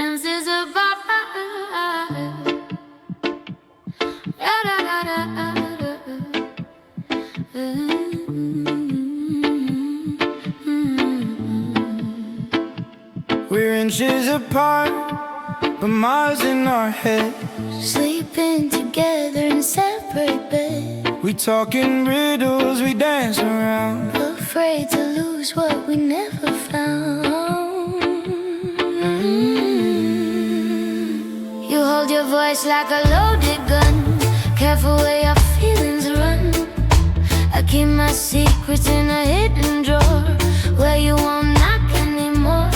This is a vibe. Da, da, da, da, da. We're inches apart, but miles in our heads. Sleeping together in separate beds. We talking riddles, we dance around. Afraid to lose what we never found. You hold your voice like a loaded gun. Careful where your feelings run. I keep my secrets in a hidden drawer where you won't knock anymore.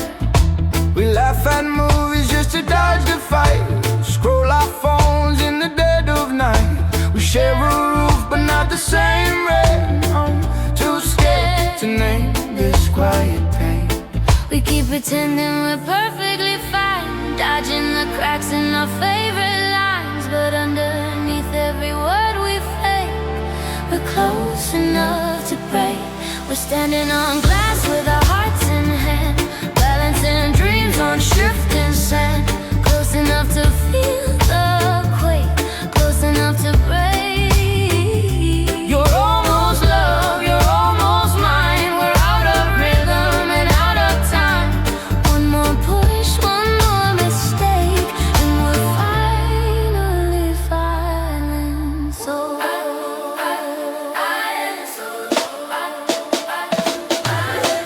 We laugh at movies just to dodge the fight. Scroll our phones in the dead of night. We share a roof but not the same rain. I'm too scared to name this quiet pain. We keep pretending we're perfectly fine, dodging the cracks in our favorite lines. But underneath every word we fake, we're close enough to break. We're standing on glass with our hearts in hand, balancing dreams on shifting sand. Close enough to feel the quake, close enough to break. You're almost love, you're almost mine. We're out of rhythm and out of time. One more push, one more mistake, and we're finally violent. So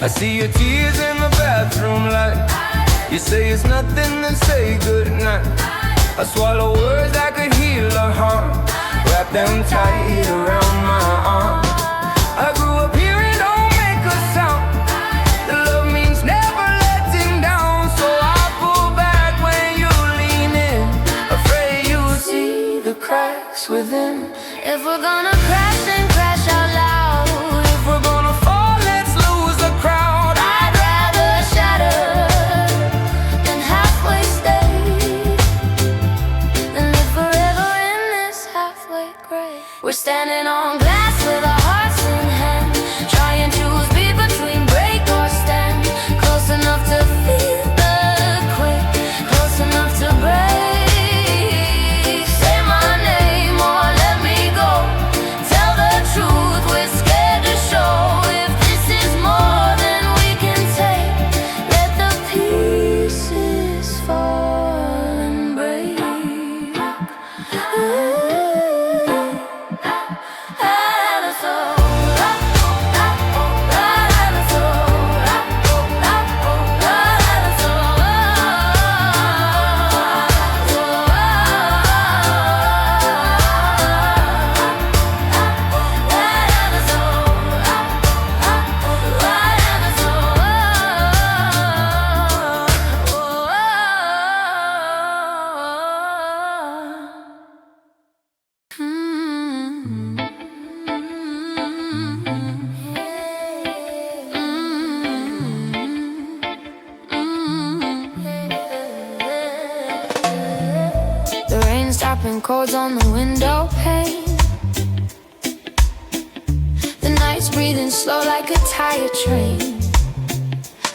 I see your tears in the bathroom light. You say it's nothing, then say goodnight. I swallow words that could heal a heart, wrap them tight around my arm. I grew up hearing don't make a sound. The love means never letting down. So I pull back when you lean in, afraid you'll see the cracks within. if we're gonna crash, then crash out loud. If we're gonna fall, let's lose the crowd. I'd rather shatter than halfway stay, than live forever in this halfway grave. We're standing on glass with our hearts in hand, trying to choose be between break or stand. Close enough to feel the quake, close enough to break. Say my name or let me go. Tell the truth, we're scared to show. If this is more than we can take, let the pieces fall and break. The rain stopping chords on the window pane. The night's breathing slow like a tired train.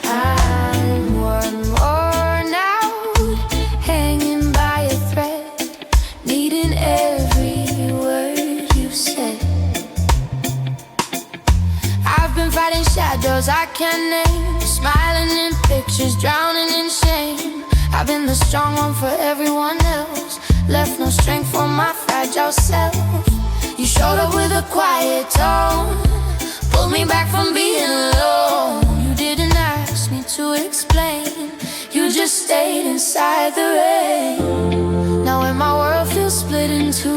I'm one worn out, hanging by a thread, needing every word you said. I've been fighting shadows I can't name, smiling in pictures, drowning in shame. I've been the strong one for everyone else, left no strength for my fragile self. You showed up with a quiet tone, pulled me back from being alone. You didn't ask me to explain, you just stayed inside the rain. Now when my world feels split in two,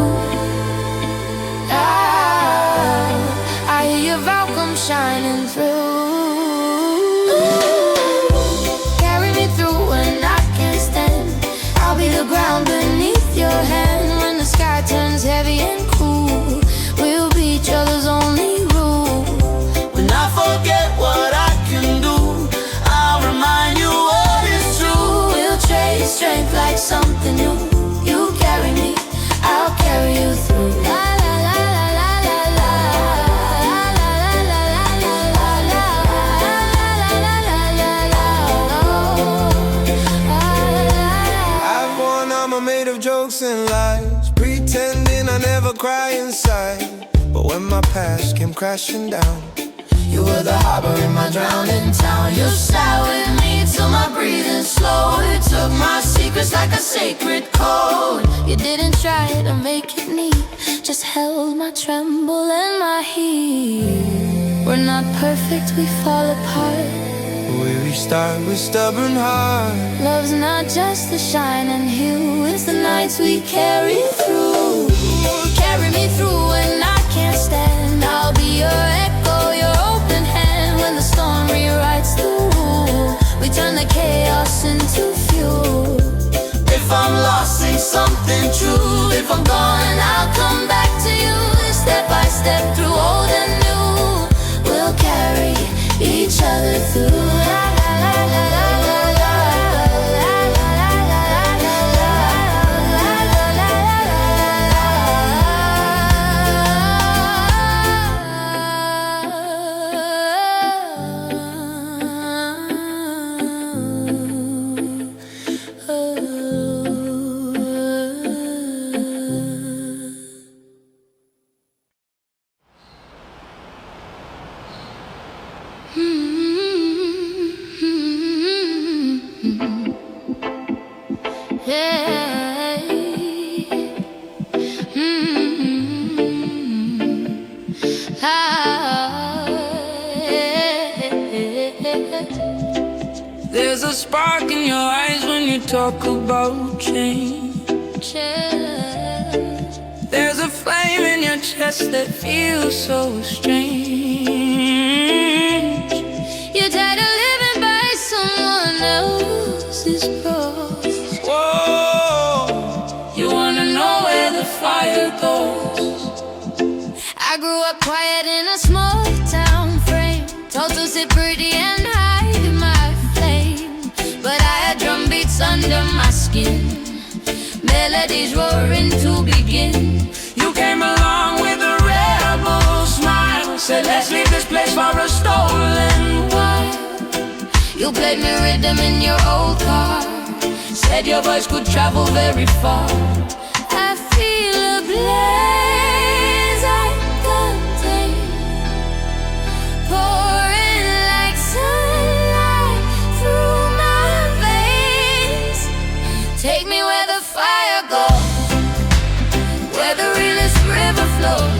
I hear your vow come shining through. Carry me through when I can't stand, I'll be the ground beneath your hand. When the sky turns heavy and cool, we'll be each other's only rule. When I forget what I can do, I'll remind you what is true. We'll trade strength like jokes and lies, pretending I never cry inside. But when my past came crashing down, you were the harbor in my drowning town. You sat with me till my breathing slowed. Took my secrets like a sacred code. You didn't try to make it neat, just held my tremble and my heat. We're not perfect, we fall apart. we restart with stubborn heart. Love's not just the shine and hue, it's the nights we carry through. Carry me through when I can't stand. I'll be your echo, your open hand. When the storm rewrites the rule, we turn the chaos into fuel. If I'm lost, say something true. If I'm gone, I'll come back to you. Step by step through old and new, we'll carry each other through. There's a spark in your eyes when you talk about change. There's a flame in your chest that feels so strange. You're tired of living by someone else's cross. Whoa, you wanna know where the fire goes. I grew up quiet in a small town frame, told to sit pretty and hide my flame. But I had drum beats under my skin, melodies roaring to begin. You came along with a rebel smile, said let's leave this place for a stolen while. You played me rhythm in your old car, said your voice could travel very far. I feel a blaze I contain, pouring like sunlight through my veins. Take me where the fire goes, where the realest river flows,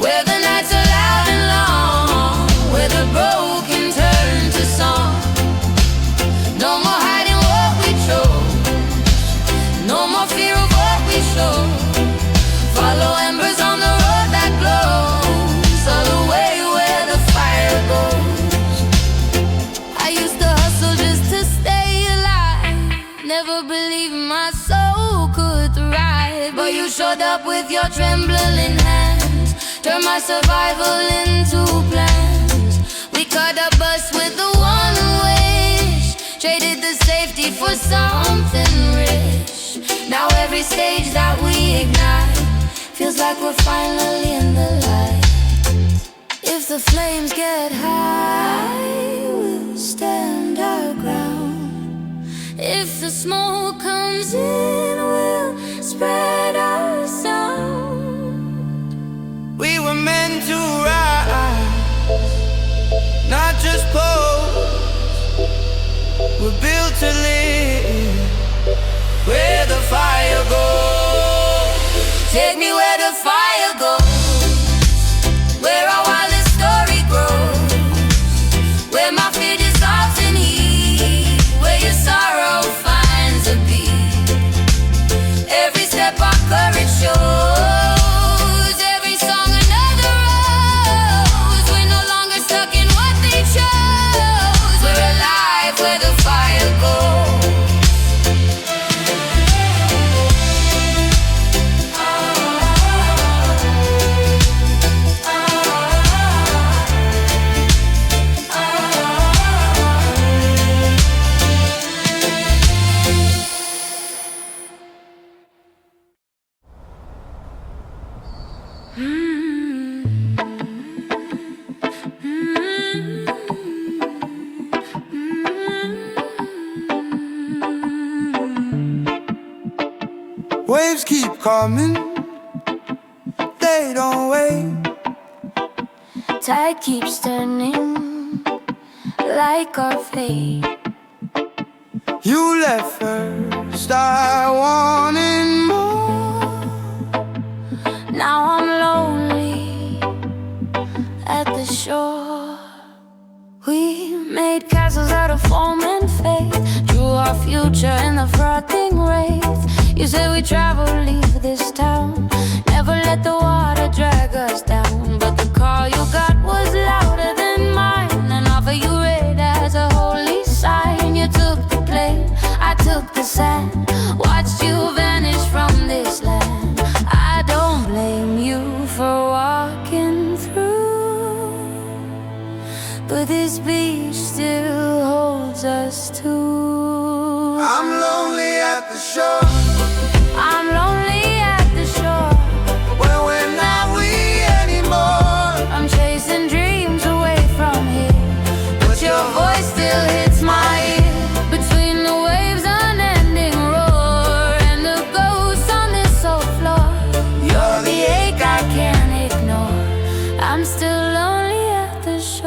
where the nights are loud and long, where the broken turn to song. No more hiding what we chose, no more fear of what we show. Follow embers on the road that glows, all the way where the fire goes. I used to hustle just to stay alive, never believed my soul could thrive. But you showed up with your trembling hands, turned my survival into plans. We caught a bus with the one wish, traded the safety for something rich. Now every stage that we ignite feels like we're finally in the light. If the flames get high, we'll stand our ground. If the smoke comes in, we'll spread our sound. We were meant to rise, not just pose. We're built to live where the fire goes. Take me where the fire goes, where our wildest story grows, where my fear dissolves in heat, where your sorrow finds a beat. Every step I Waves keep coming, they don't wait. Tide keeps turning like our fate. You left first, I wanted more. Now I'm lonely at the shore. We made castles out of foam and faith, drew our future in the frothing wraith. You said we travel, leave this town, never let the water drag us down. But the call you got was louder than mine, and offer you read as a holy sign. You took the plane, I took the sand, watched you vanish from this land. I don't blame you for walking through, but this beach still holds us two. I'm lonely at the shore. I'm lonely at the shore. Well, we're not we anymore. I'm chasing dreams away from here, but your voice still hits my ear. Between the waves' unending roar and the ghosts on this old floor, you're the ache I can't ignore. I'm still lonely at the shore.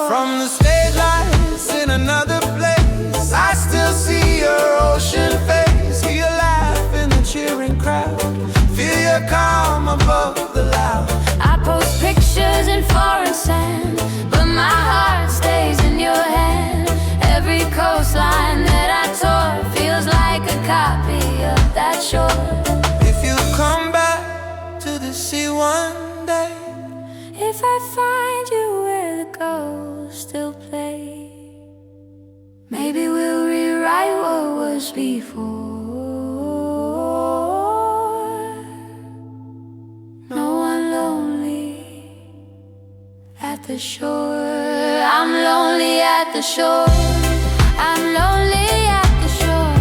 From the stage lights in another place, I still see your ocean face. Hear your laugh in the cheering crowd, feel your calm above the loud. I post pictures in foreign sand, but my heart stays in your hand. Every coastline that I tore feels like a copy of that shore. If you come back to the sea one day, If I find you where the ghosts still play, maybe we'll rewrite what was before. No one lonely at the shore. I'm lonely at the shore. I'm lonely at the shore,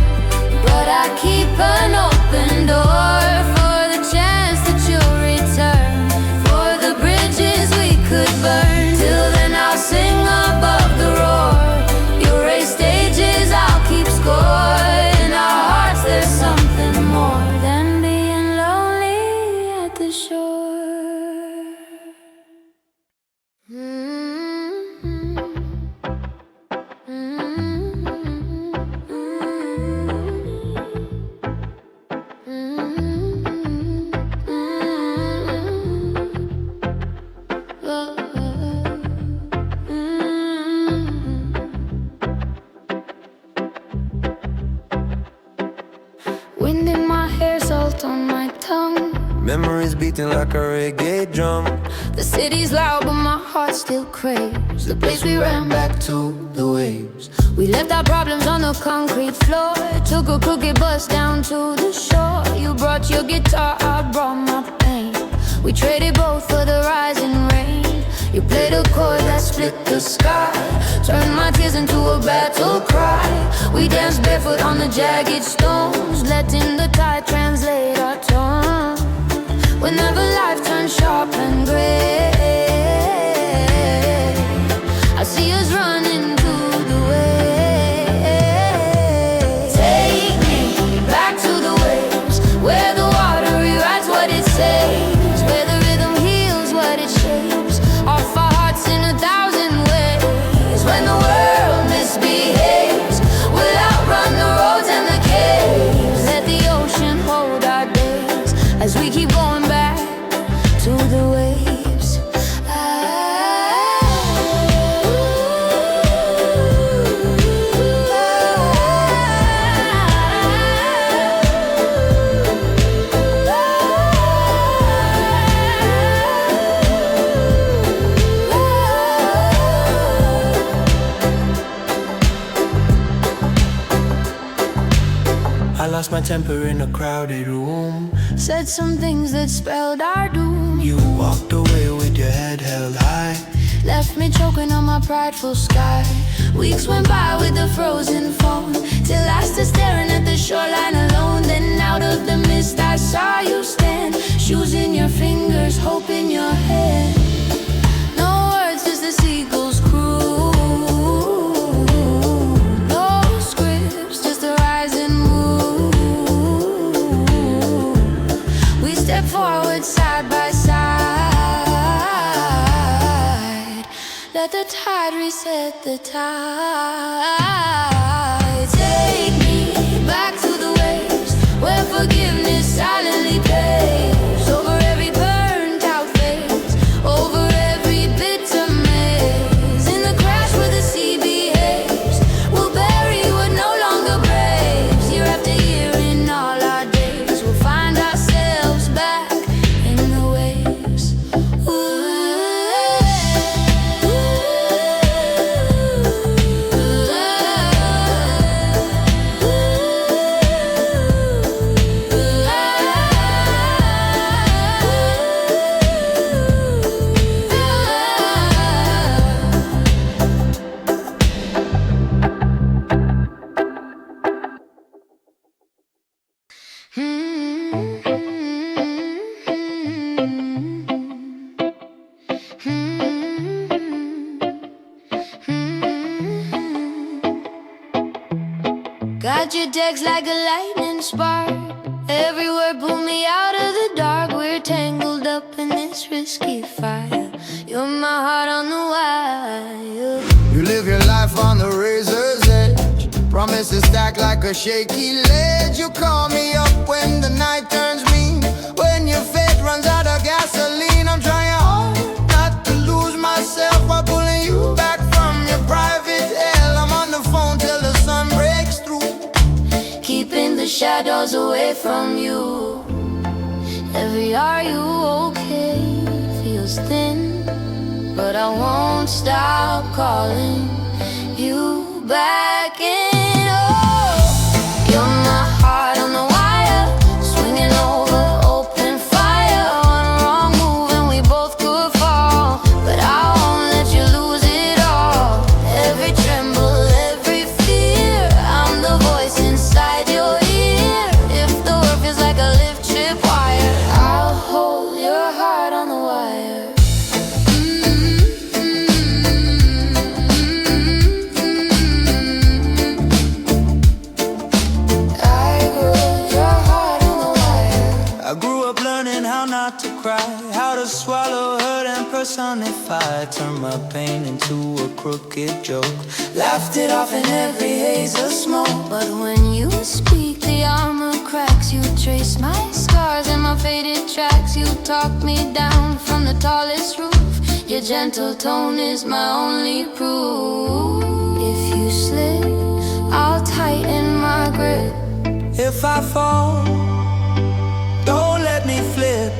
but I keep an open door for the chance that you'll return, for the bridges we could burn. Till then I'll sing above the roar. You'll raise stages, I'll keep score. In our hearts there's something more than being lonely at the shore. Wind in my hair, salt on my tongue. Memories beating like a reggae drum. The city's loud, but my heart still craves the place we ran back to, the waves. We left our problems on the concrete floor, took a crooked bus down to the shore. You brought your guitar, I brought my pain. We traded both for the rising rain. You played a chord that split the sky, turned my tears into a battle cry. We danced barefoot on the jagged stones, letting the tide translate our tone. Whenever life turns sharp and gray, I see us running to the waves. Take me back to the waves, where the water rewrites what it says, where the rhythm heals what it shapes, off our hearts in 1,000 ways. When the world misbehaves, we'll outrun the roads and the caves. Let the ocean hold our days as we keep going back to the waves. I lost my temper in a crowded room. Said some things that spelled our doom. You walked away with your head held high, Left me choking on my prideful sky. Weeks went by with the frozen phone, till I stood staring at the shoreline alone. Then out of the mist I saw you stand, shoes in your fingers, hope in your hand. No words, just the seagulls crew. No scripts, just a rising moon. set the tide. Take me back to the waves where forgiveness silently pays. Over every burnt out face, over every bitter maze. In the crash where the sea behaves, we'll bury what no longer braves. Year after year in all our days, we'll find ourselves back in the waves. Got your text like a lightning spark. Every word pulled me out of the dark. We're tangled up in this risky fire. You're my heart on the wire. You live your life on the razor's edge. Promises stack like a shaky ledge. You call me up when the night turns mean. When your faith runs out of gasoline. I'm trying hard not to lose myself while pulling you back from your private hell. I'm on the phone till the sun breaks through, Keeping the shadows away from you. Every are you okay feels thin, but I won't stop calling you back in. Oh, you're my heart on the wire, swinging over open fire. One wrong move and we both could fall, but I won't let you lose it all. Every tremble, every fear, I'm the voice inside your ear. If the world feels like a lift trip wire, I'll hold your heart on the wire. I grew up learning how not to cry, how to swallow hurt and personify. Turn my pain into a crooked joke, laughed it off in every haze of smoke. But when you speak, the armor cracks. You trace my scars and my faded tracks. You talk me down from the tallest roof. Your gentle tone is my only proof. If you slip, I'll tighten my grip. If I fall, don't let me flip.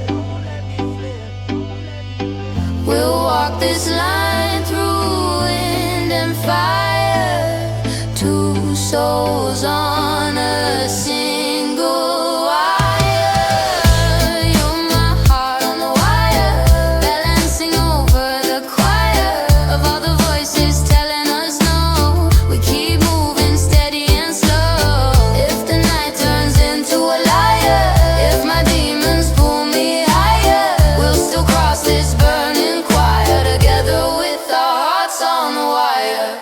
We'll walk this line through wind and fire. Two souls on a single wire. You're my heart on the wire, balancing over the choir of all the voices telling us no. We keep moving steady and slow. If the night turns into a liar, if my demons pull me higher, we'll still cross this burning choir together with our hearts on the wire.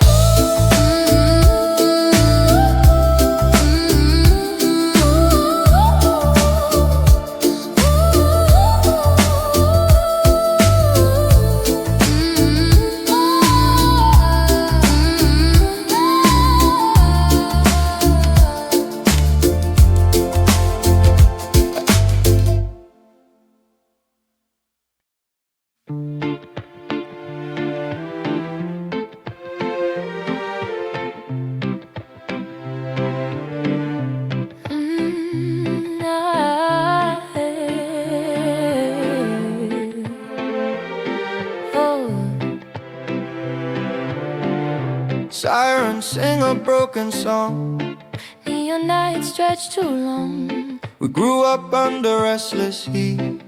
Sirens sing a broken song. Neon nights stretch too long, We grew up under restless heat.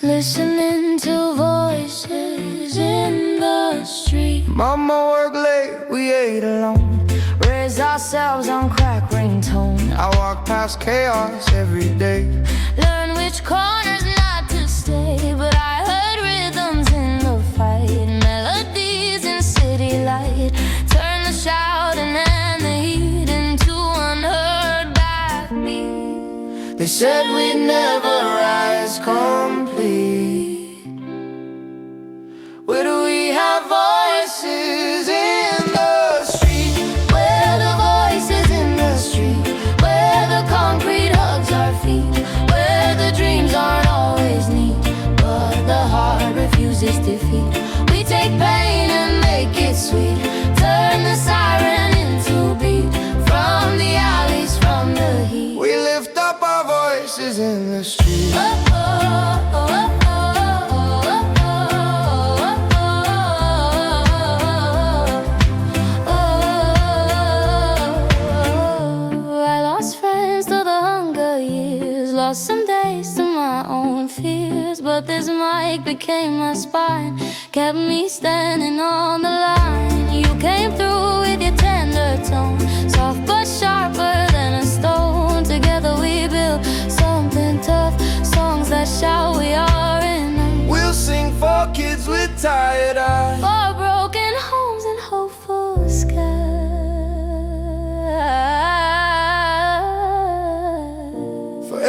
listening to voices in the street. Mama worked late, we ate alone. Raise ourselves on crack ringtone. I walk past chaos every day. Learn which corners not to stay. But I heard rhythms in the fight, melodies in city light. Turn the shouting and the heat into unheard backbeat. They said we'd never rise complete. Where do we have voices in but this mic became my spine, kept me standing on the line. You came through with your tender tone, soft but sharper than a stone. Together we built something tough, songs that shout we are enough. We'll sing for kids with tired eyes, for broken homes and hopeful skies.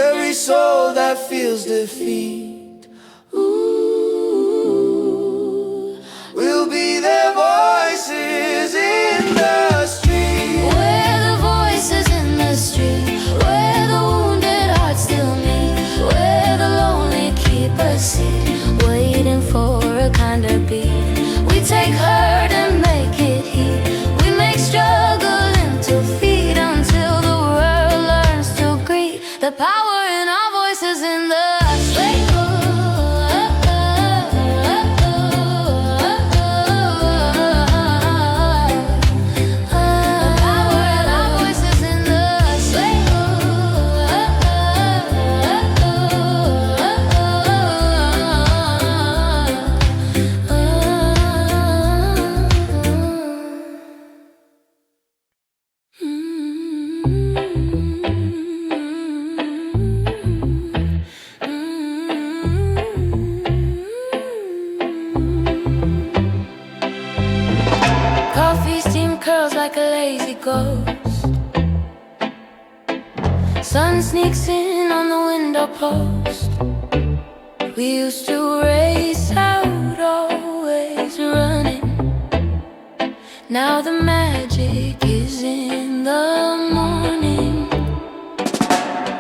Every soul that feels defeat, ooh, we'll be their voices in the street. We're the voices in the street, where the wounded hearts still meet, where the lonely keep a seat, waiting for a kinder beat. We take hurt and make it heat, we make struggle into feet, until the world learns to greet the power in our voices in the street. Coffee steam curls like a lazy ghost, sun sneaks in on the window post. We used to race out, always running. Now the magic is in the morning.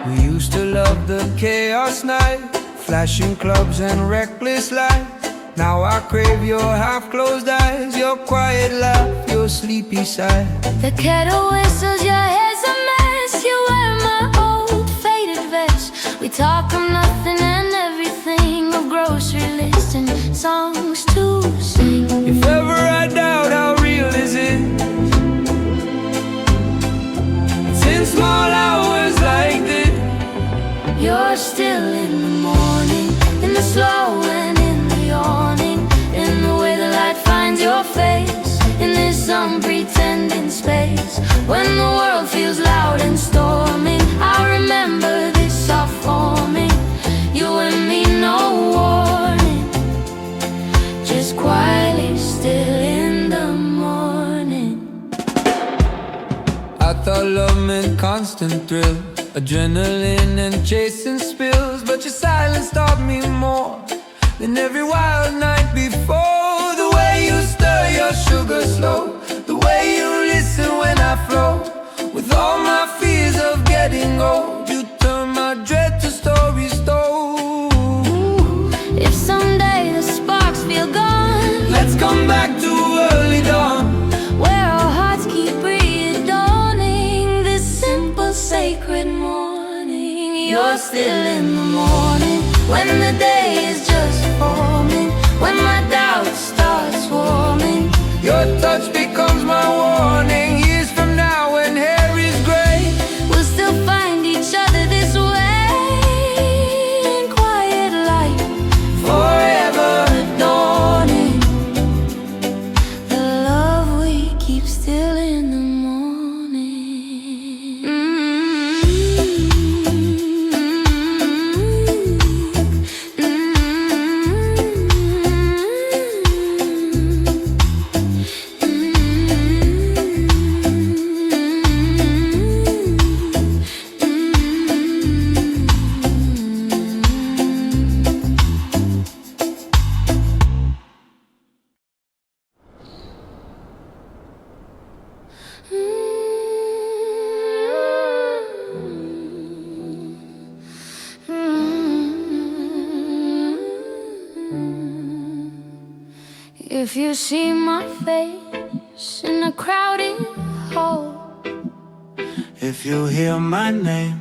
We used to love the chaos night, flashing clubs and reckless life. Now I crave your half-closed eyes, your quiet laugh, your sleepy sigh. The kettle whistles, your hair's a mess, you wear my old faded vest. We talk of nothing and everything, a grocery list and songs to sing. If ever I doubt how real is it, it's in small hours like this. You're still in the morning, in the slow and in the yawning, in the way the light finds your face, in this unpretending space. When the world feels loud and storming, I remember this soft forming. You and me, no warning, just quietly still in the morning. I thought love meant constant thrill, adrenaline and chasing spills, but your silence taught me more than every wild night before. The way you stir your sugar slow, the way you listen when I flow, with all my fears of getting old, you turn my dread to stories told. If someday the sparks feel gone, let's come back to early dawn, where our hearts keep redawning this simple sacred morning. You're still in the morning, when the day is just forming, when my doubt starts swarming. your touch becomes my warning. Years from now when hair is gray, We'll still find each other this way, in quiet light, forever dawning. The love we keep still in the morning. If you see my face in a crowded hall, if you hear my name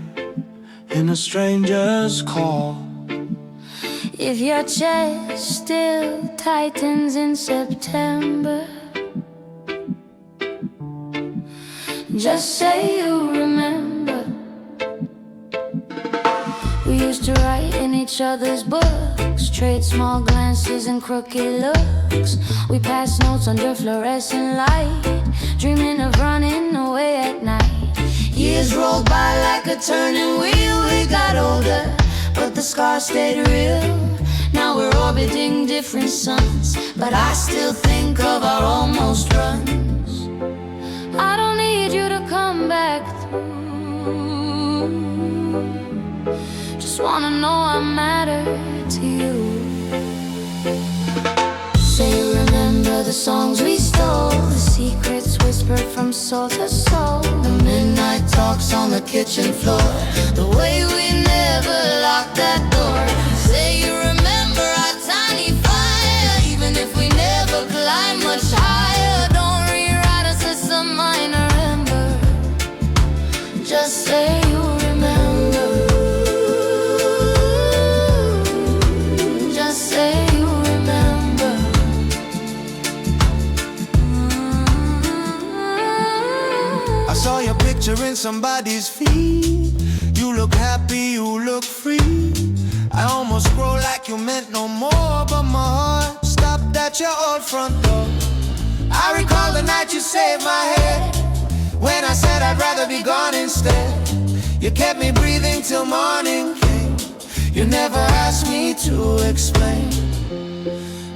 in a stranger's call, if your chest still tightens in September, just say you remember. We used to write in each other's books, trade small glances and crooked looks. We pass notes under fluorescent light, dreaming of running away at night. Years rolled by like a turning wheel. We got older, but the scars stayed real. Now we're orbiting different suns, but I still think of our almost runs. I don't need you to come back through. Just wanna know I matter to you. Say you remember the songs we stole, the secrets whispered from soul to soul, the midnight talks on the kitchen floor, the way we never locked that door. Say you remember our tiny fire, even if we never climb much higher. Don't rewrite us as some minor ember, just say you remember. Just say you remember. I saw your picture in somebody's feed. You look happy, you look free. I almost scroll like you meant no more, but my heart stopped at your old front door. I recall the night you saved my head, when I said I'd rather be gone instead. You kept me breathing till morning came. You never asked me to explain.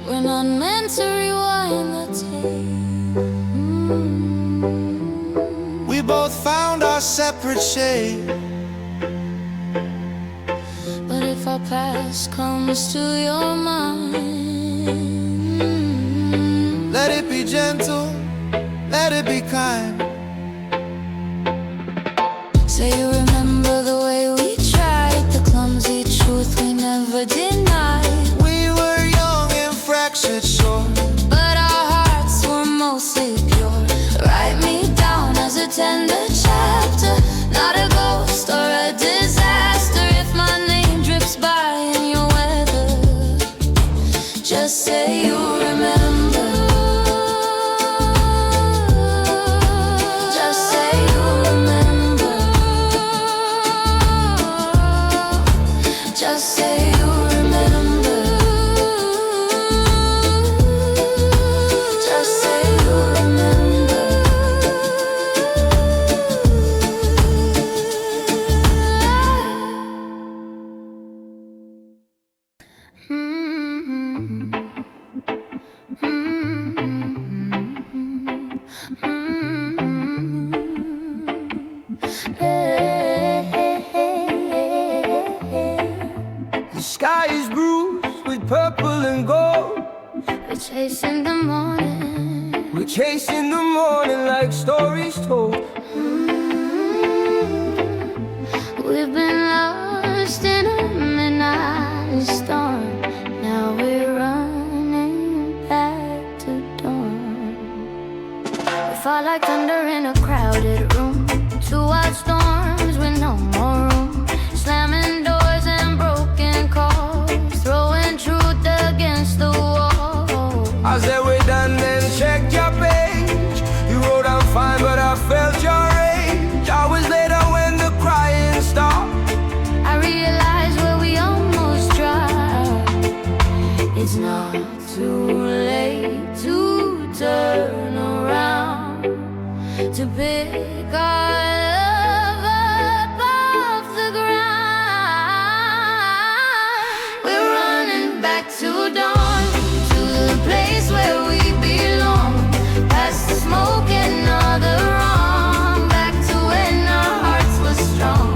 We're not meant to rewind the tape. We both found our separate shade. But if our past comes to your mind, let it be gentle, let it be kind. say you remember the way we tried, the clumsy truth we never denied. We were young and fractured, sure, but our hearts were mostly pure. Write me down as a tender chapter, not a ghost or a disaster. If my name drips by in your weather, just say you remember. Just say you remember. Just say you remember. Just say you remember. The sky is bruised with purple and gold. We're chasing the morning. We're chasing the morning like stories told. We've been lost in a midnight storm. Now we're running back to dawn. We fall like thunder in a crowded room. Two wild storms with no more room. Slamming doors and broken calls, throwing truth against the wall. I said we're done, then checked your page. You wrote I'm fine, but I felt your rage. I was later when the crying stopped. I realized where we almost dropped. It's not too late to turn around, to pick our love up off the ground. We're running back to dawn, to the place where we belong, past the smoke and all the wrong, back to when our hearts were strong.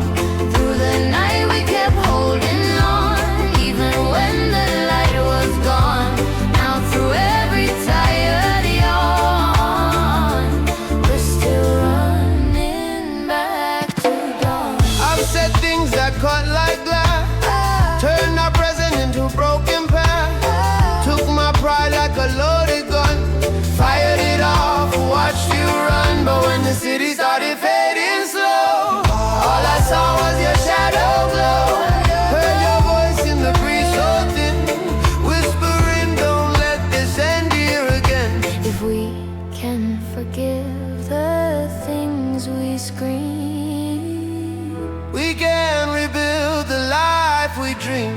Through the night we kept holding on, even when the light was gone. Now through every tired yawn, we're still running back to dawn. I've said things that cut like glass, turned our present into broken past. Took my pride like a loaded gun, fired it off, watched you run. But when the city started fading slow, all I saw was your shadow glow. Heard your voice in the breeze so thin, whispering, don't let this end here again. If we can forgive the things we scream, We can rebuild the life we dream.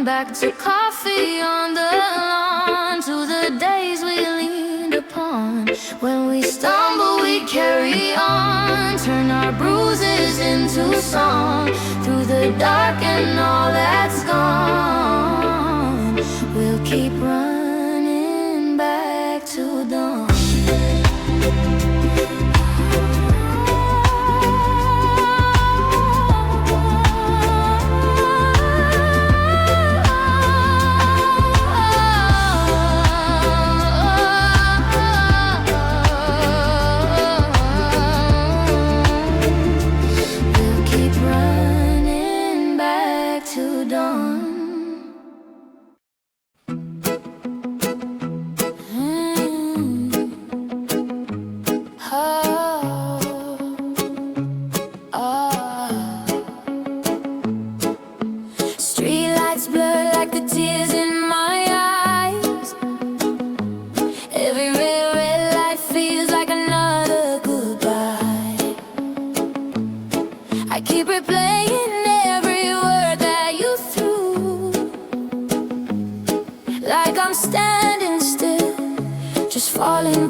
run back to coffee on the lawn, to the days we leaned upon. When we stumble, we carry on, turn our bruises into song. Through the dark and all that's gone, we'll keep running back to dawn.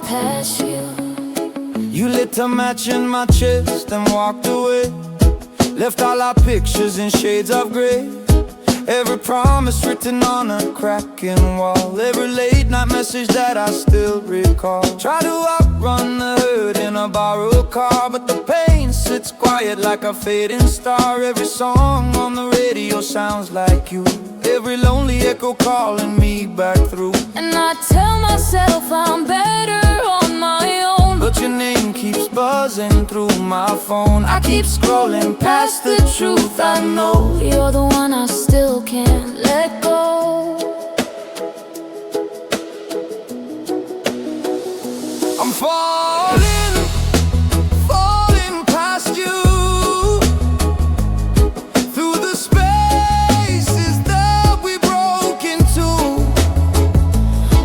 Past you. You lit a match in my chest and walked away. Left all our pictures in shades of grey. Every promise written on a cracking wall. Every late night message that I still recall. Try to outrun the hurt in a borrowed car, but the pain sits quiet like a fading star. Every song on the radio sounds like you. Every lonely echo calling me back through. And I tell myself I'm better on my own, but your name keeps buzzing through my phone. I keep scrolling past the truth. I know you're the one I still can't let go. I'm falling, falling past you, through the spaces that we broke into.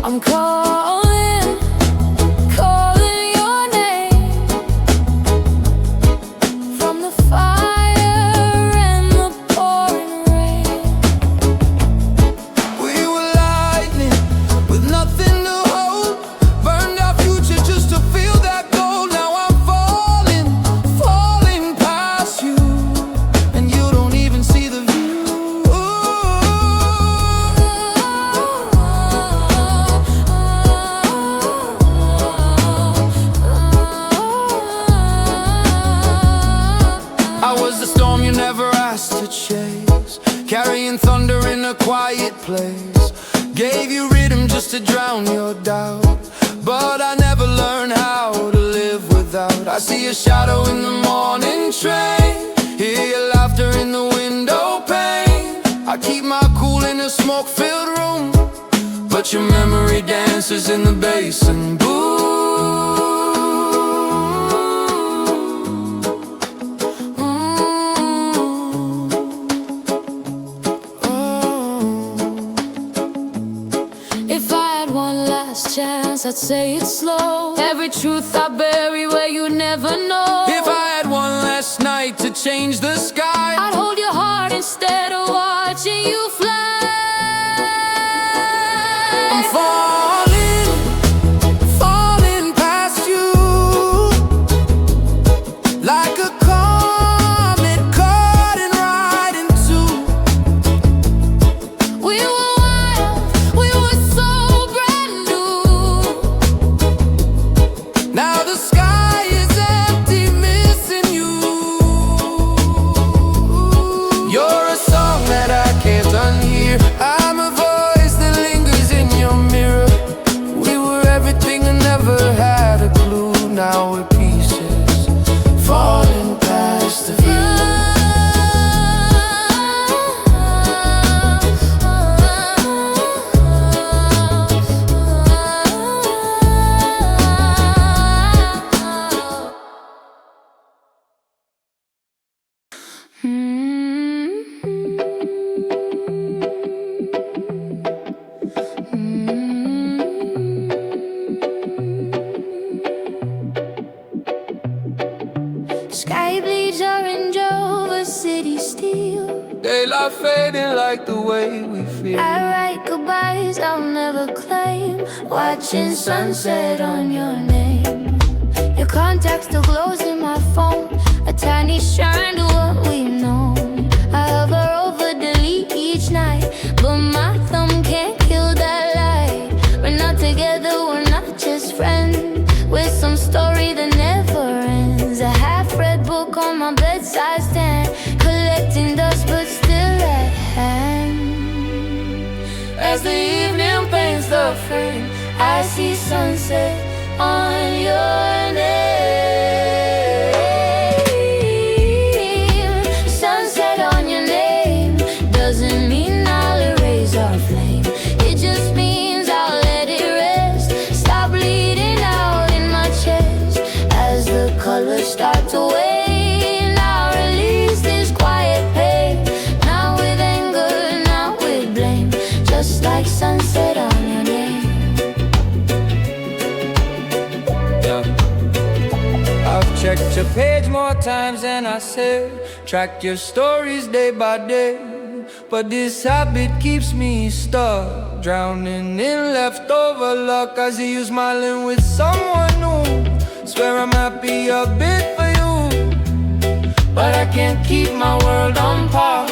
I'm calling, calling your name, from the fire and the pouring rain. We were lightning with nothing to hold, burned our future just to feel that gold. Now I'm falling, falling past you, and you don't even see the view. I was the storm you never asked to chase, carrying thunder in a quiet place. Gave you rhythm just to drown your doubt, but I never learned how to live without. I see a shadow in the morning train, hear your laughter in the window pane. I keep my cool in a smoke-filled room, but your memory dances in the bass and boom. If I had one last chance, I'd say it slow. Every truth I bury where you never know. If I had one last night to change the sky, I'd hold your heart instead of watching you fly. I'm falling, falling past you, like a comet cutting right in two. We were wild, we were so brand new. Now the sky is empty, missing you. You're a song that I can't unsing. fading like the way we feel. I write goodbyes I'll never claim, watching sunset on your name. Your contact still glows in my phone, a tiny shrine to what we've known. I hover over delete each night, but my thumb can't kill that light. We're not together, we're not just friends, with some story that never ends. A half-read book on my bedside stand, collecting dust but still at hand. As the evening paints the frame, I see sunset on your name. Sunset on your name doesn't mean I'll erase our flame. It just means I'll let it rest, stop bleeding out in my chest. As the colors start to wane, I'll release this quiet pain. Not with anger, not with blame, just like sunset on your name. I've checked your page more times than I said, tracked your stories day by day, but this habit keeps me stuck, drowning in leftover luck. I see you smiling with someone new, swear I'm happy a bit for you, but I can't keep my world on pause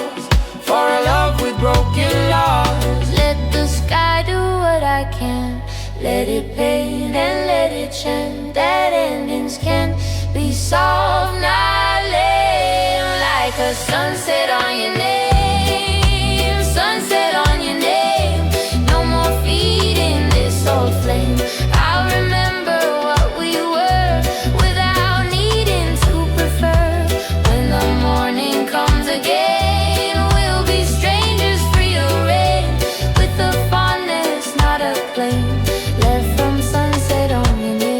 for a love with broken laws. Let the sky do what I can, let it paint and let it chant, that endings can be solved, not lame. Like a sunset on your name, sunset on your name. No more feeding this old flame. I'll remember what we were without needing to prefer. When the morning comes again, we'll be strangers free of rain, with a fondness, not a claim, left from sunset on your name.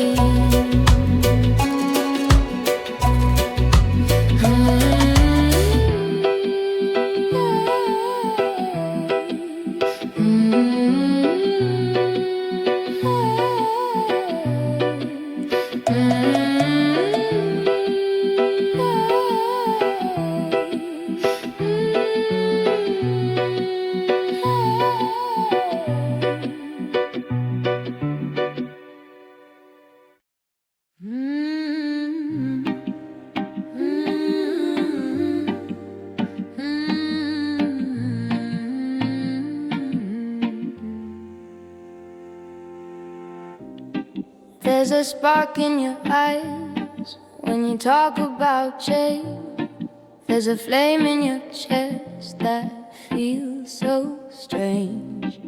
There's a spark in your eyes when you talk about change. There's a flame in your chest that feels so strange.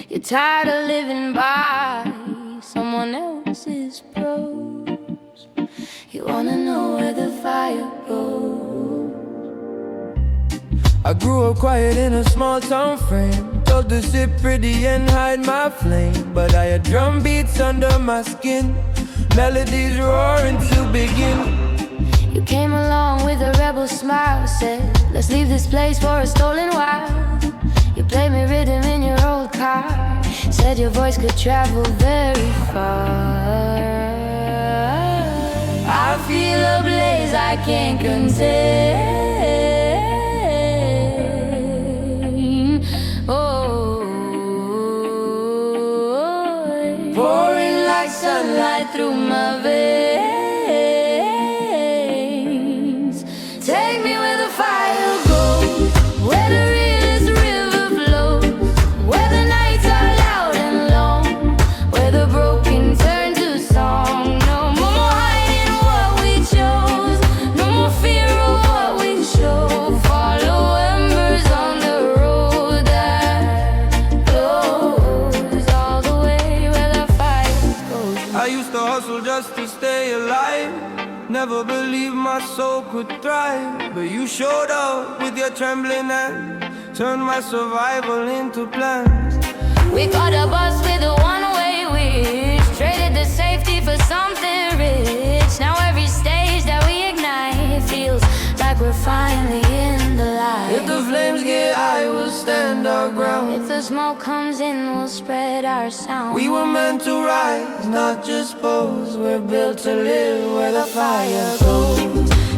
You're tired of living by someone else's prose. You wanna know where the fire goes. I grew up quiet in a small town frame, told to sit pretty and hide my flame, but I had drum beats under my skin, melodies roaring to begin. You came along with a rebel smile, said, let's leave this place for a stolen while. You played me rhythm in your old car, said your voice could travel very far. I feel a blaze I can't contain. Oh, pouring like sunlight through my veins. Take me where the fire goes, where the realest river flows, where the nights are loud and long, where the broken turn to song. No more hiding what we chose, no more fear of what we show. Follow embers on the road that goes all the way where the fire goes. I used to hustle just to stay alive, never believed my soul could thrive, but you showed up with your trembling hand, turned my survival into plans. We caught a bus with a one-way wish, traded the safety for something rich. Now every stage that we ignite feels like we're finally in the light. If the flames get high, we'll stand our ground. If the smoke comes in, we'll spread our sound. We were meant to rise, not just pose. We're built to live where the fire goes.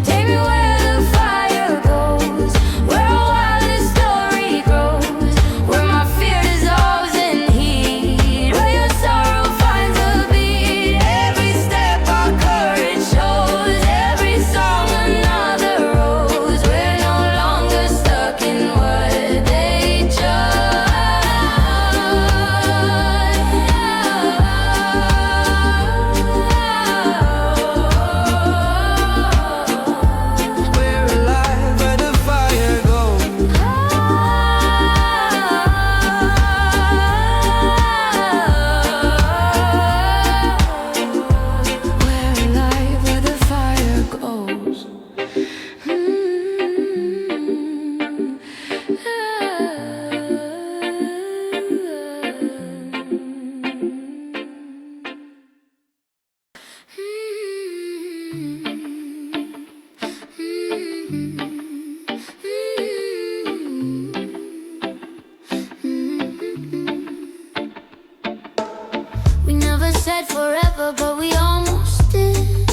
Take me where the fire goes, where our wildest stories said forever, but we almost did.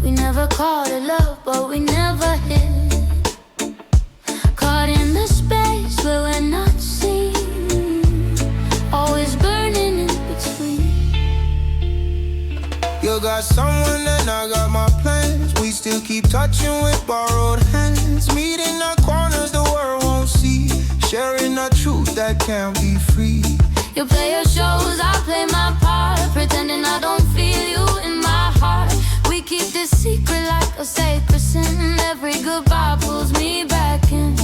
We never called it love, but we never hid. Caught in the space where we're not seen, always burning in between. You got someone and I got my plans. We still keep touching with borrowed hands. Meeting the corners the world won't see. Sharing a truth that can't be free. You play your shows, I play my part, pretending I don't feel you in my heart. We keep this secret like a sacred sin. Every goodbye pulls me back in.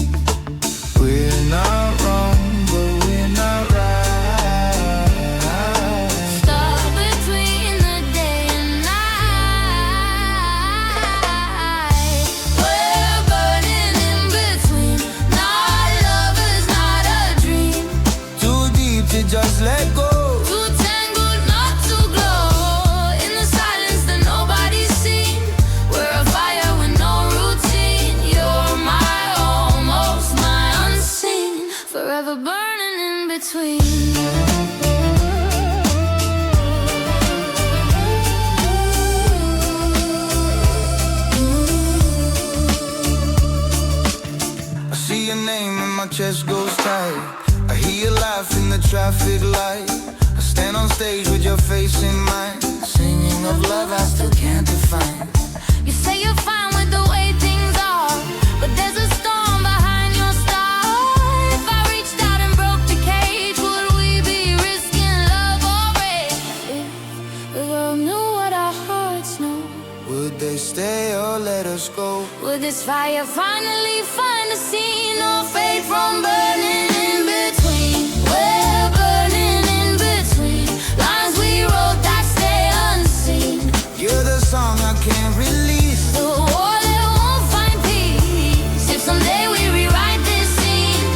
We're not wrong, but we're not right. Stuck between the day and night. We're burning in between. Not lovers, not a dream. Too deep to just let go. Too tangled not to glow. In the silence that nobody's seen. We're a fire with no routine. You're my almost, my unseen. Forever burning in between. I see your name and my chest goes tight. I hear you laugh in the traffic light. I stand on stage with your face in mine, singing of love I still can't define. You say you're fine with the way things are, but there's a storm behind your star. If I reached out and broke the cage, would we be risking love or rage? If the world knew what our hearts know, Would they stay or let us go? would this fire finally find a scene or fade from burning in between? We're burning in between. Lines we wrote that stay unseen. You're the song I can't release. The war that won't find peace. If someday we rewrite this scene,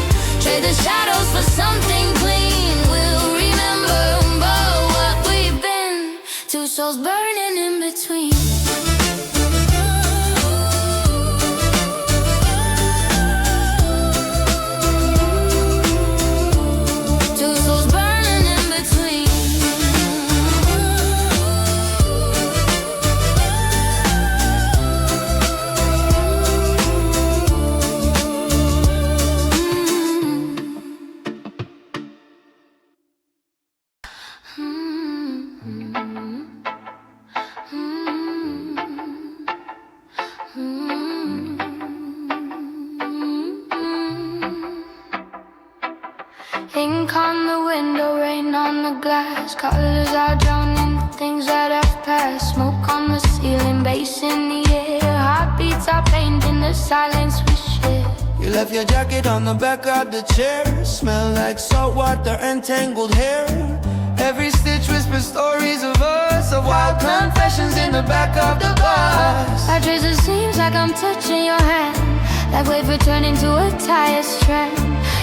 trade the shadows for something clean, we'll remember but what we've been. Two souls burning in between. Two souls burning in between. Ink on the window, rain on the glass. Colors are drawn in things that have passed. Smoke on the ceiling, bass in the air. Heartbeats are painting the silence we share. You left your jacket on the back of the chair. Smell like salt water and tangled hair. Every stitch whispers stories of us, of wild confessions in the back of the bus. I trace the seams like I'm touching your hand, like wave returning to a tire strand.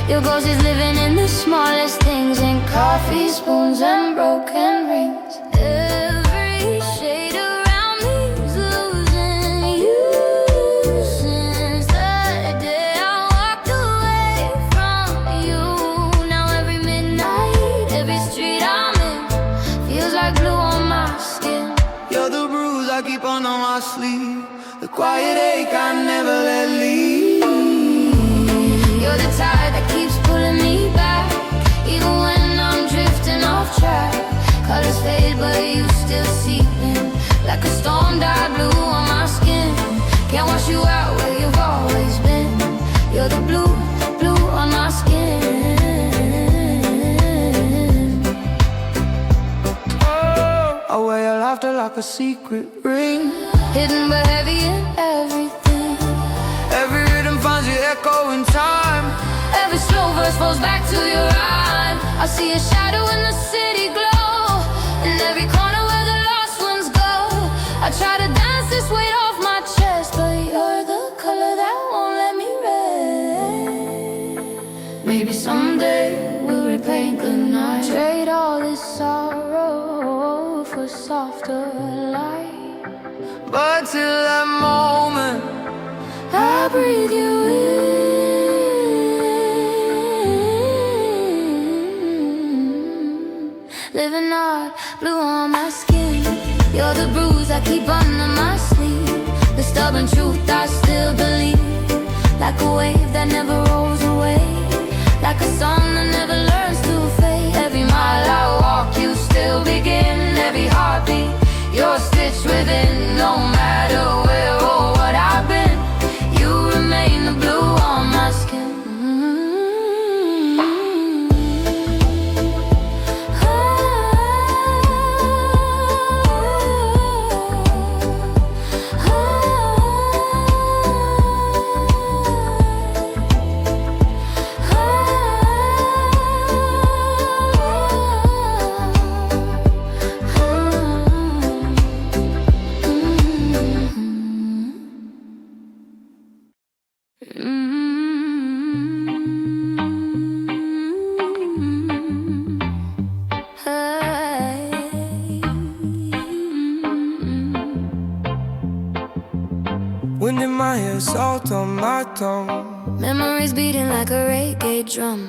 Your ghost is living in the smallest things, in coffee spoons and broken rings. Every shade around me's losing you. Since the day I walked away from you, now every midnight, every street I'm in feels like glue on my skin. You're the bruise I keep on my sleeve, the quiet ache I never let leave. You're the tide that keeps pulling me back, even when I'm drifting off track. Colors fade, but you still seep in, like a storm dyed blue on my skin. Can't wash you out where you've always been. You're the blue, blue on my skin. I wear your laughter like a secret ring. Hidden but heavy in everything. Every rhythm finds your echo in time. Every slow verse falls back to your rhyme. I see a shadow in the city glow, in every corner where the lost ones go. I try to dance this weight off my chest, but you're the color that won't let me rest. Maybe someday we'll repaint the night, trade all this sorrow for softer light. But till that moment, I breathe you in. living hard, blue on my skin. You're the bruise I keep under my sleeve, the stubborn truth I still believe. Like a wave that never rolls away, like a song that never learns to fade. Every mile I walk, you still begin. Every heartbeat, you're stitched within. No matter where or what I've been, you remain the blue on my skin. Wind in my hair, salt on my tongue. Memories beating like a reggae drum.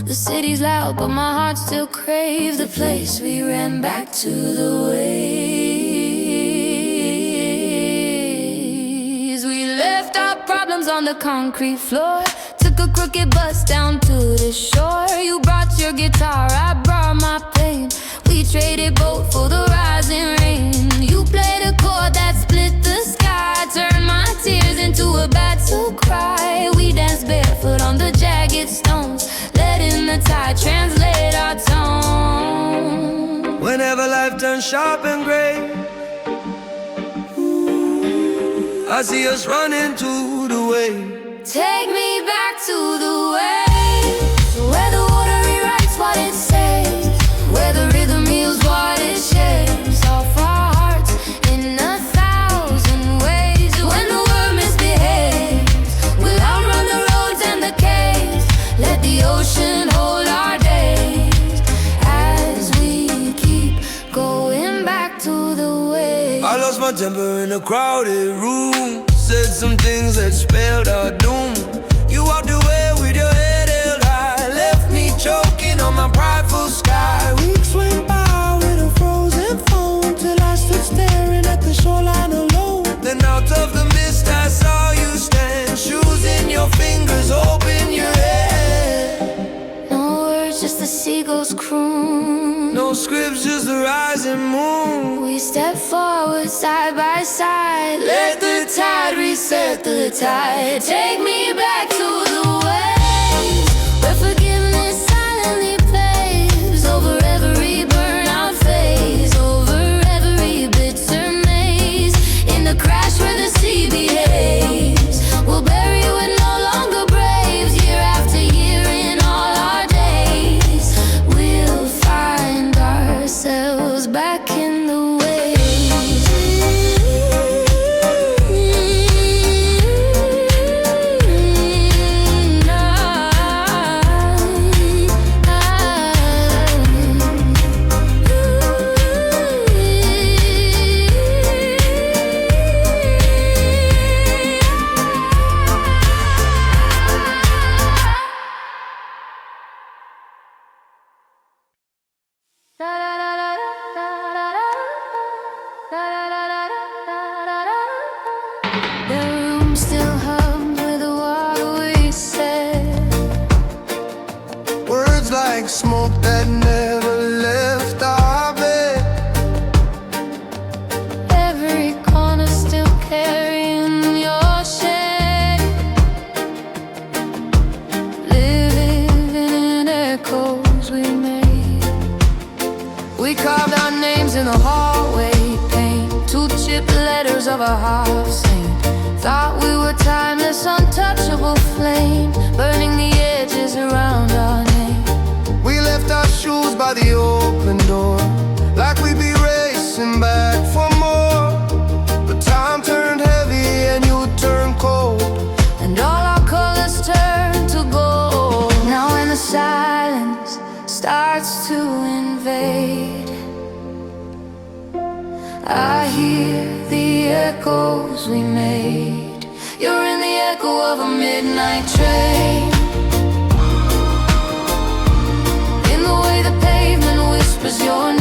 The city's loud, but my heart still craves the place we ran back to, the ways. We left our problems on the concrete floor, took a crooked bus down to the shore. You brought your guitar, I brought my pain. We traded both for the rising rain. You played a chord that split the sky, turned my tears into a battle cry. We danced barefoot on the jagged stones, letting the tide translate our tone. Whenever life turns sharp and gray, I see us running to the wave. Take me back to the waves, where the water rewrites what it says, where the rhythm heals what it shapes. Off our hearts in 1,000 ways. When the world misbehaves, we'll outrun the roads and the caves. Let the ocean hold our days as we keep going back to the waves. I lost my temper in a crowded room, said some things that spelled our doom. You walked away with your head held high, left me choking on my prideful sky. Weeks went by with a frozen phone, till I stood staring at the shoreline alone. Then out of the mist I saw you stand, shoes in your fingers, open your head. No words, just the seagulls croon. No scripts, just the rising moon. We step forward side by side, let the tide reset the tide. Take me back to the waves, where forgiveness silently plays over every burnout phase, over every bitter maze. In the crash where the sea behaves, we'll bury with no longer braves. Year after year in all our days, we'll find ourselves back in the the room still hums with what we said. Words like smoke that never left our bed. Every corner still carrying your shade, living in echoes we made. We carved our names in the hallway paint, two chipped letters of a half saint. Thought we were timeless, untouchable flame, burning the edges around our name. We left our shoes by the open door, like we'd be racing back for more. But time turned heavy and you turned cold, And all our colors turn to gold. Now when the silence starts to invade, I hear the echoes we made. You're in the echo of a midnight train, in the way the pavement whispers your name.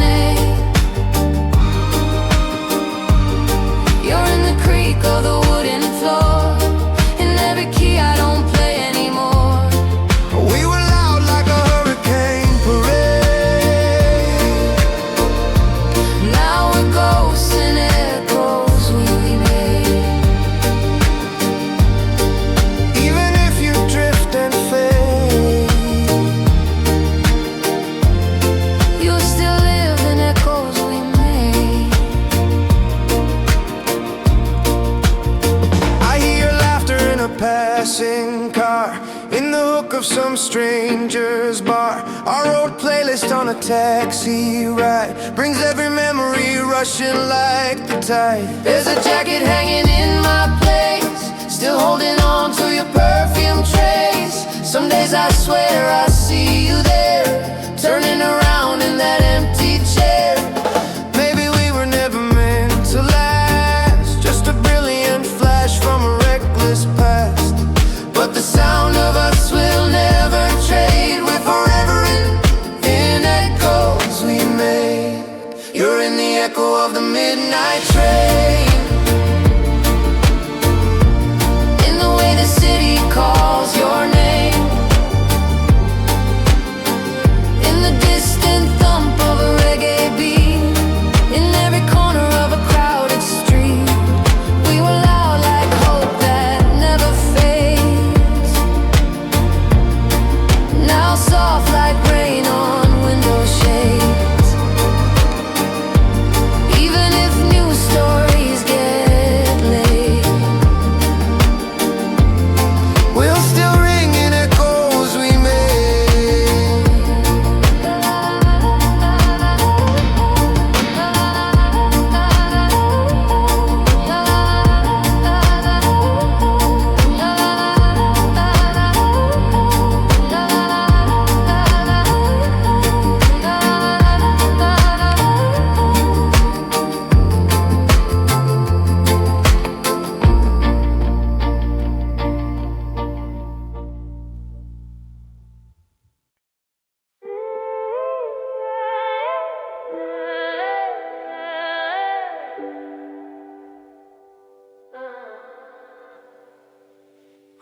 Our road playlist on a taxi ride brings every memory rushing like the tide. There's a jacket hanging in my place, still holding on to your perfume trace. Some days I swear I see you there, turning around in that empty chair. Maybe we were never meant to last, just a brilliant flash from a reckless past. But the sound of us will never trade. We're forever in echoes we made. You're in the echo of the midnight train, in the way the city calls your name, in the distant thump of a reggae beat, in every corner of a crowded street. We were loud like hope that never fades, now soft like rain on window shades. Even if new stories get laid, we'll still ring in echoes we made.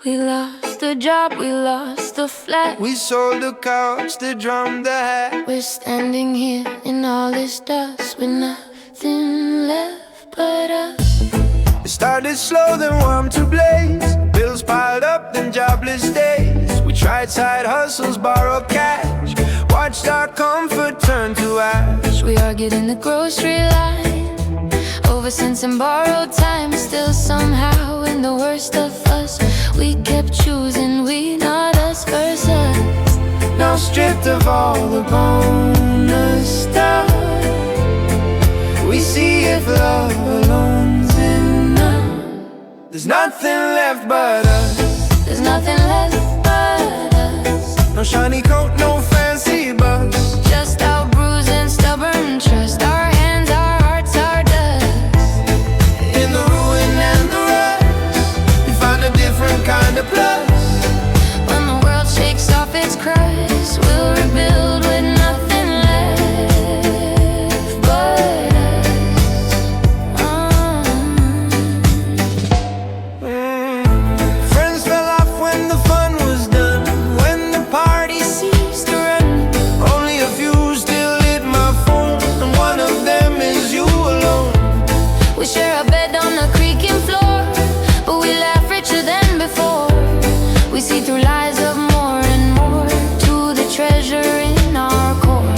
we lost the job, we lost the flat. We sold the couch, the drum, the hat. We're standing here in all this dust with nothing left but us. It started slow, then warmed to blaze. Bills piled up, then jobless days. We tried side hustles, borrowed cash, watched our comfort turn to ash. We argued in the grocery line over cents and borrowed time. Still somehow in the worst of us, we kept choosing we, not us versus us. Now stripped of all the bonus stuff, we see if love alone's enough. There's nothing left but us. There's nothing left but us. No shiny coat, no fancy bus, just our bruised and stubborn trust. Our hands, our hearts, our dust. in the ruin and the rust, we find a different kind of plus. When the world shakes off its crust, we'll rebuild with nothing left but us. Friends fell off when the fun was done, when the party ceased to run. Only a few still hit my phone, and one of them is you alone. We share a bed on a creaking floor, but we laugh richer than before. We see through lies of more and more to the treasure in our core.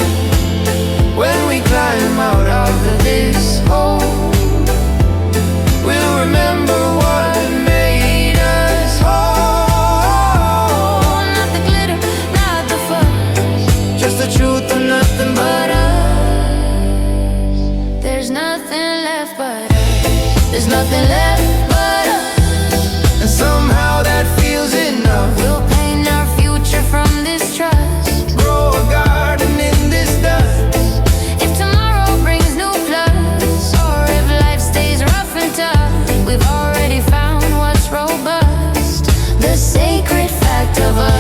When we climb out of this hole, we'll remember what made us whole. Oh, not the glitter, not the fuss, Just the truth and nothing but but us. There's nothing left but us. There's nothing left but us. and somehow that feels enough. We'll paint our future from this trust. Grow a garden in this dust. If tomorrow brings new floods, or if life stays rough and tough, we've already found what's robust, the sacred fact of us.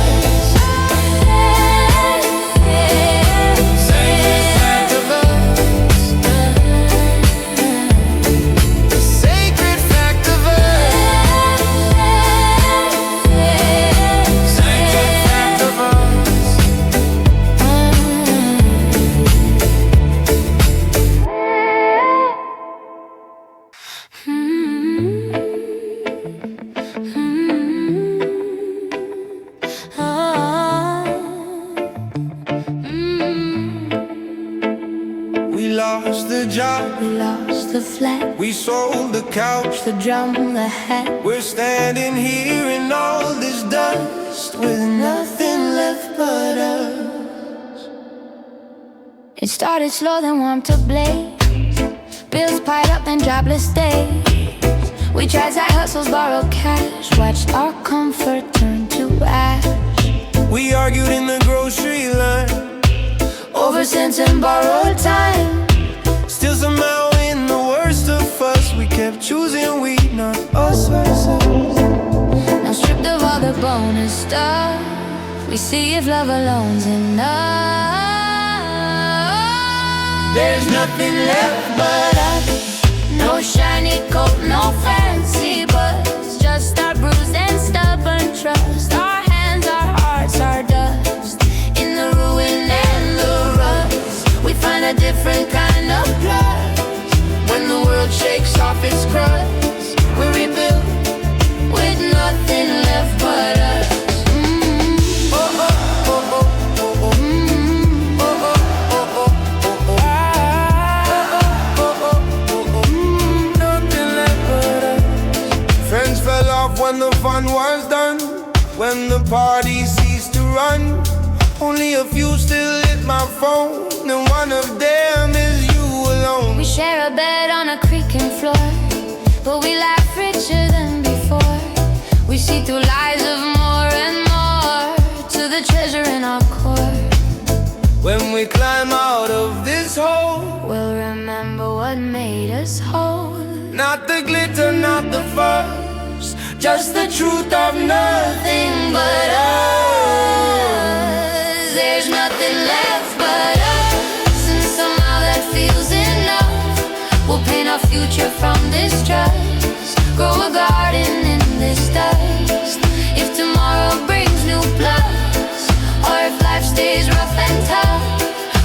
Sacred fact of us. The sacred fact of us. Sacred fact of us. We lost the job, We lost the flat, we sold the couch. the drum, the hat. We're standing here in all this dust with nothing left but us. It started slow, then warmed to blaze. Bills piled up, then jobless days. We tried side hustles, borrowed cash. Watched our comfort turn to ash. We argued in the grocery line Over cents and borrowed time. Still somehow in the worst of us, we kept choosing we, not us ourselves. Now stripped of all the bonus stuff, we see if love alone's enough. There's nothing left but us. No shiny coat, no fancy buzz. Just our bruised and stubborn trust. Our hands, our hearts, our dust. In the ruin and the rust, we find a different kind of plus. When the world shakes off its crust, we rebuild with nothing left but us. When the fun was done, when the party ceased to run, only a few still hit my phone, and one of them is you alone. We share a bed on a creaking floor, but we laugh richer than before. We see through lies of more and more to the treasure in our core. When we climb out of this hole, we'll remember what made us whole. Not the glitter, not the fuss, just the truth of nothing but us. There's nothing left but us, and somehow that feels enough. We'll paint our future from distrust, grow a garden in this dust. If tomorrow brings new plus, or if life stays rough and tough,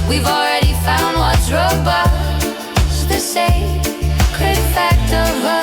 we've already found what's robust, the sacred fact of us.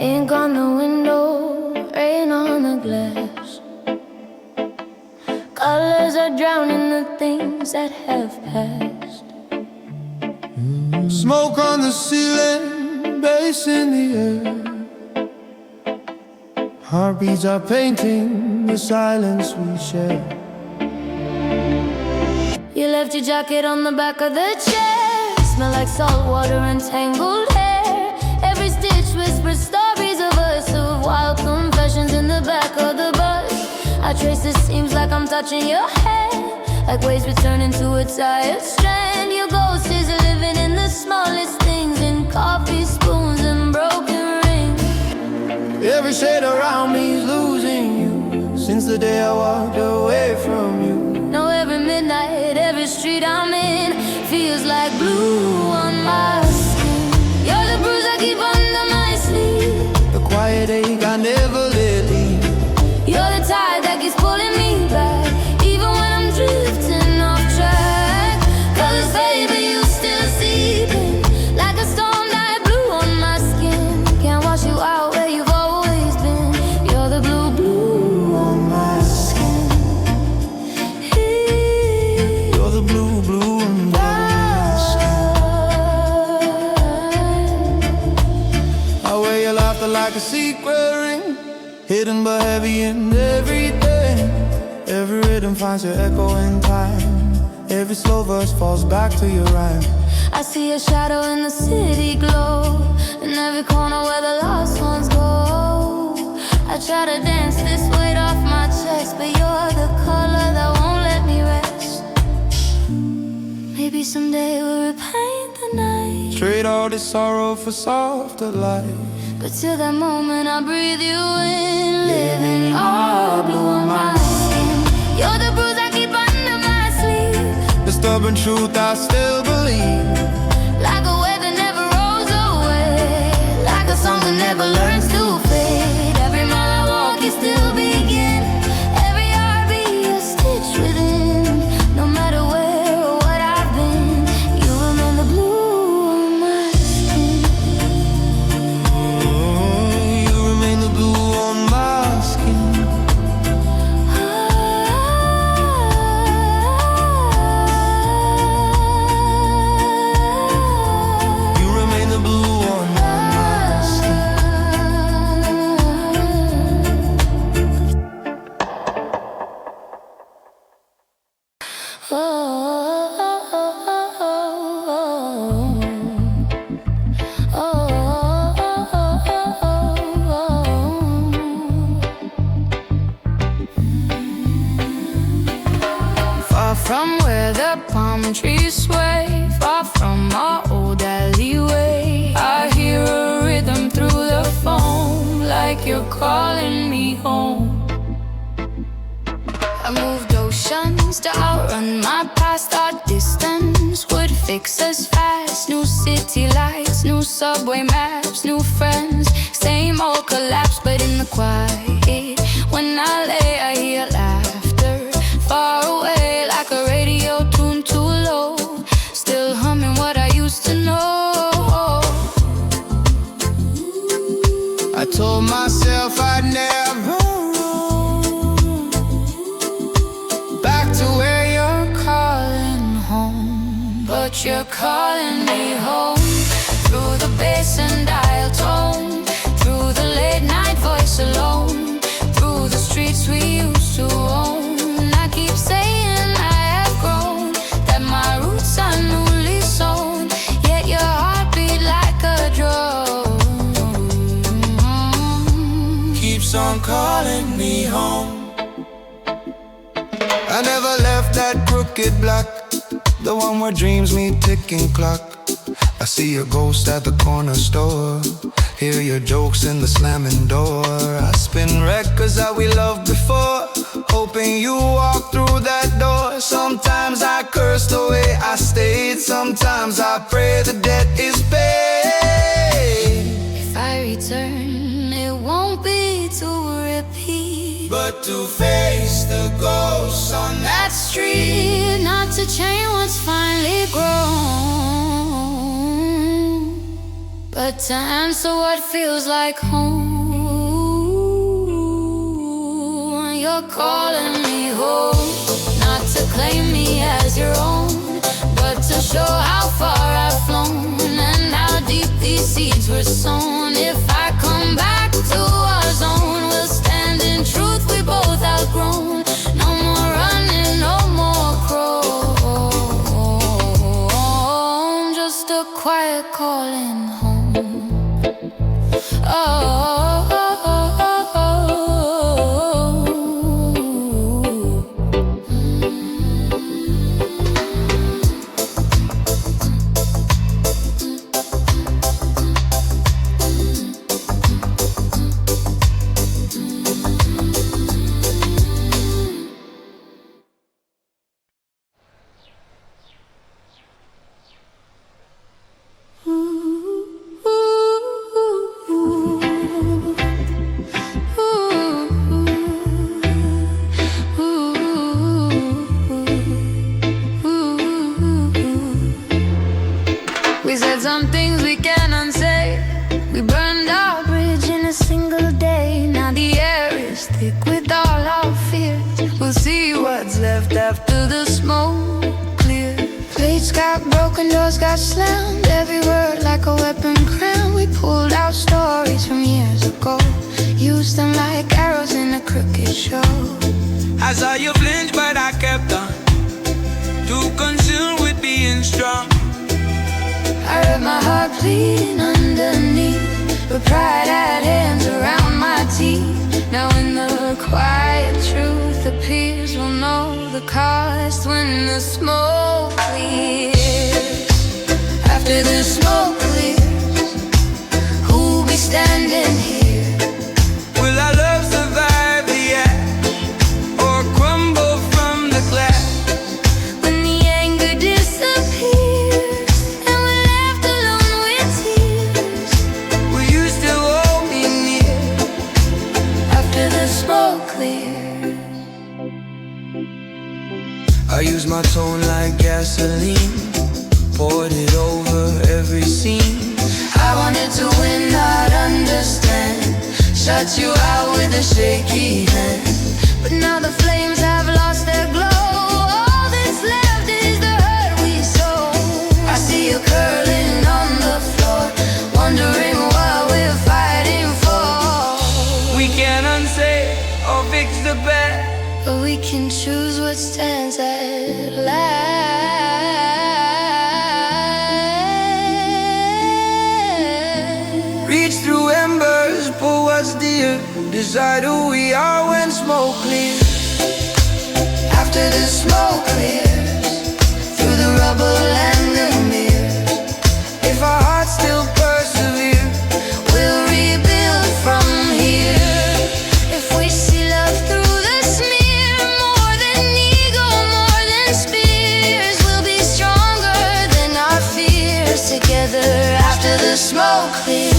Ink on the window, rain on the glass. Colors are drowning the things that have passed. Smoke on the ceiling, bass in the air. Heartbeats are painting the silence we share. You left your jacket on the back of the chair. Smell like salt water and tangled hair. Every stitch whispers stories of us, of wild confessions in the back of the bus. I trace the seams like I'm touching your hand, like waves returning to a tired strand. Your ghost is living in the smallest things, in coffee spoons and broken rings. Every shade around me is losing you, since the day I walked away from you. Know every midnight, every street I'm in feels like blue on my skin. You're the bruise I keep under my sleeve, the quiet ache I never let leave. You're the tide that keeps pulling me back, even when I'm drifting off track. Colors fade but you still seeping, like a storm that blew on my skin. Can't wash you out where you've always been. You're the blue, blue on my skin. You're the blue, blue on my skin. I wear your laughter like a secret ring, hidden but heavy in everything. Every rhythm finds your echo in time, every slow verse falls back to your rhyme. I see a shadow in the city glow, in every corner where the lost ones go. I try to dance this weight off my chest, but you're the color that won't let me rest. Maybe someday we'll repaint the night, trade all this sorrow for softer light. but till that moment I breathe you in, living all blue on my skin. You're the bruise I keep under my sleeve, The stubborn truth I still believe, like a wave that never rolls away, like a song that never learns to fade. Every mile I walk, you still begin. from where the palm trees sway, far from our old alleyway. I hear a rhythm through the foam, like you're calling me home. I moved oceans to outrun my past. Our distance would fix us fast. New city lights, new subway maps, new friends. Same old collapse, but in the quiet. When I lay, I hear laughter far away, like a radio tune too low. Still humming what I used to know. I told myself I'd never roam back to where you're calling home. But you're calling me home, through the bass and dial tone, through the late night voice alone, through the streets we used to own. And I keep saying I have grown, that my roots are newly sown, yet your heart beat like a drum. Keeps on calling me home. I never left that crooked block, the one where dreams meet ticking clock. I see a ghost at the corner store, hear your jokes in the slamming door. I spin records that we loved before, hoping you walk through that door. Sometimes I curse the way I stayed, sometimes I pray the debt is paid. If I return, it won't be to repeat, but to face the ghosts on that street. not to change what's finally grown, but to answer what feels like home. You're calling me home, not to claim me as your own, but to show how far I've flown and how deep these seeds were sown. If I come back to our zone, we'll stand in truth we both outgrown. No more running, no more crowing, just a quiet calling home. Oh. We said some things we can't unsay. We burned our bridge in a single day. Now the air is thick with all our fears. We'll see what's left after the smoke clears. Plates got broken, doors got slammed, every word like a weapon crammed. We pulled out stories from years ago, used them like arrows in a crooked show. I saw you flinch, but I kept on, too consumed with being strong. I heard my heart bleeding underneath, but pride had hands around my teeth. Now when the quiet truth appears, we'll know the cost when the smoke clears. After the smoke clears, who'll be standing here? Will our love survive the act, or crumble from the glass? When the anger disappears and we're left alone with tears, Will you still hold me near? after the smoke clears. I use my tone like gasoline, poured it over every scene. I wanted to win, not understand, shut you out with a shaky hand. But now the flames have lost their glow. All that's left is the hurt we sow. I see you curling on the floor, wondering what we're fighting for. We can't unsay or fix the past, But we can choose what stands at last. reach through embers, pull what's dear, decide who we are when smoke clears. After the smoke clears, rubble and the mirror. If our hearts still persevere, We'll rebuild from here. If we see love through the smear, more than ego, more than spears, we'll be stronger than our fears. Together after the smoke clears.